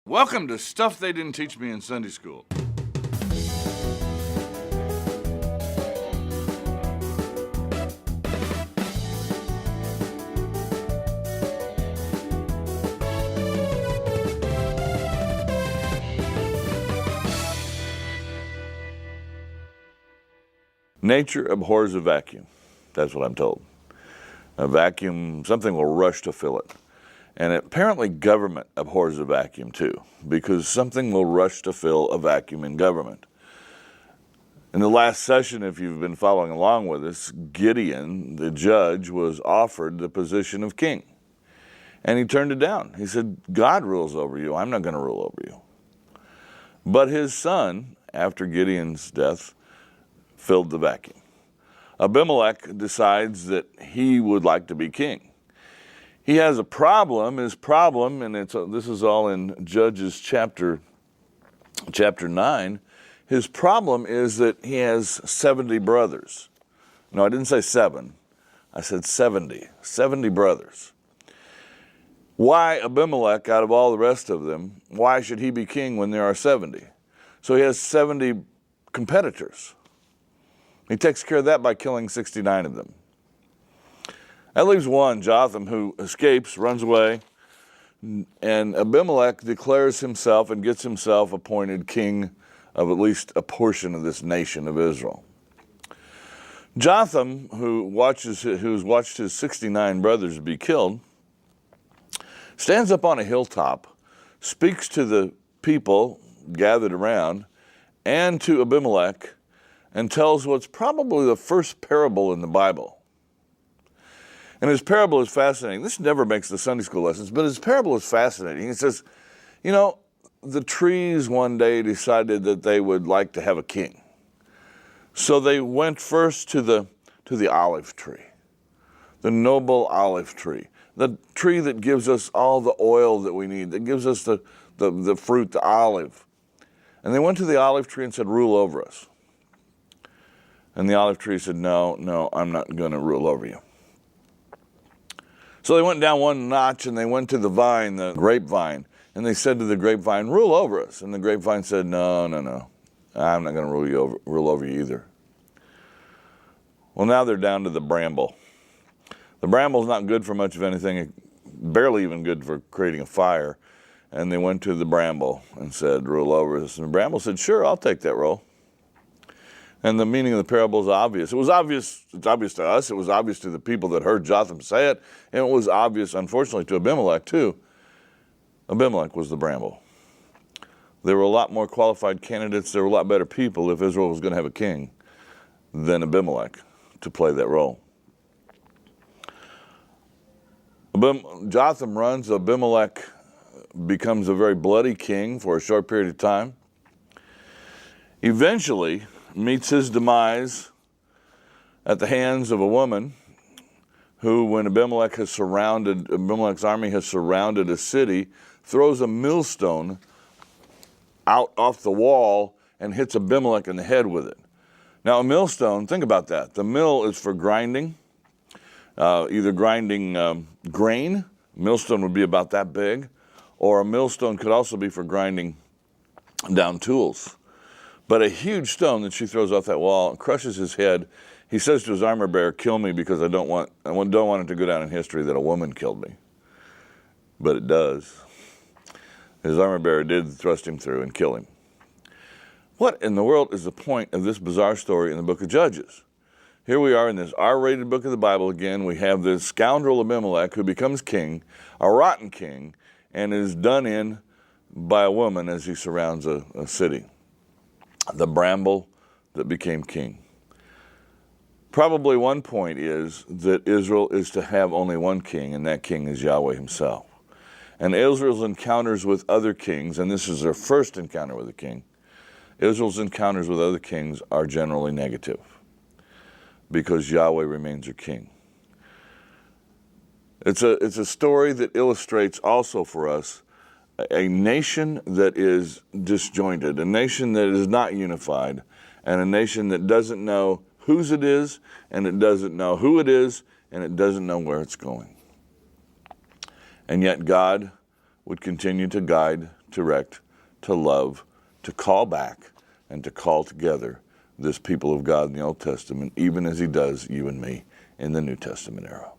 Welcome to Stuff They Didn't Teach Me in Sunday School. Nature abhors a vacuum. That's what I'm told. A vacuum, something will rush to fill it. And apparently government abhors a vacuum too, because something will rush to fill a vacuum in government. In the last session, if you've been following along with us, Gideon, the judge, was offered the position of king. And he turned it down. He said, God rules over you. I'm not going to rule over you. But his son, after Gideon's death, filled the vacuum. Abimelech decides that he would like to be king. He has a problem. His problem, and this is all in Judges chapter 9, his problem is that he has 70 brothers. No, I didn't say 7. I said 70. 70 brothers. Why Abimelech, out of all the rest of them, why should he be king when there are 70? So he has 70 competitors. He takes care of that by killing 69 of them. That leaves one, Jotham, who escapes, runs away, and Abimelech declares himself and gets himself appointed king of at least a portion of this nation of Israel. Jotham, who's watched his 69 brothers be killed, stands up on a hilltop, speaks to the people gathered around and to Abimelech, and tells what's probably the first parable in the Bible. And his parable is fascinating. This never makes the Sunday school lessons, but his parable is fascinating. He says, the trees one day decided that they would like to have a king. So they went first to the olive tree, the noble olive tree, the tree that gives us all the oil that we need, that gives us the fruit, the olive. And they went to the olive tree and said, rule over us. And the olive tree said, no, I'm not going to rule over you. So they went down one notch and they went to the vine, the grapevine, and they said to the grapevine, rule over us. And the grapevine said, no, I'm not going to rule over you either. Well, now they're down to the bramble. The bramble's not good for much of anything, barely even good for creating a fire. And they went to the bramble and said, rule over us. And the bramble said, sure, I'll take that role. And the meaning of the parable is obvious. It's obvious to us. It was obvious to the people that heard Jotham say it. And it was obvious, unfortunately, to Abimelech, too. Abimelech was the bramble. There were a lot more qualified candidates. There were a lot better people if Israel was going to have a king than Abimelech to play that role. Jotham runs. Abimelech becomes a very bloody king for a short period of time. Eventually meets his demise at the hands of a woman who, when Abimelech's army has surrounded a city, throws a millstone out off the wall and hits Abimelech in the head with it. Now, a millstone, think about that. The mill is for grinding, either grinding grain. Millstone would be about that big, or a millstone could also be for grinding down tools. But a huge stone that she throws off that wall crushes his head. He says to his armor bearer, kill me because I don't want it to go down in history that a woman killed me. But it does. His armor bearer did thrust him through and kill him. What in the world is the point of this bizarre story in the book of Judges? Here we are in this R-rated book of the Bible again. We have this scoundrel Abimelech who becomes king, a rotten king, and is done in by a woman as he surrounds a city. The bramble that became king. Probably one point is that Israel is to have only one king, and that king is Yahweh himself. And Israel's encounters with other kings, and this is their first encounter with a king, Israel's encounters with other kings are generally negative because Yahweh remains their king. It's a story that illustrates also for us a nation that is disjointed, a nation that is not unified, and a nation that doesn't know whose it is, and it doesn't know who it is, and it doesn't know where it's going. And yet God would continue to guide direct, to love, to call back, and to call together this people of God in the Old Testament, even as he does you and me in the New Testament era.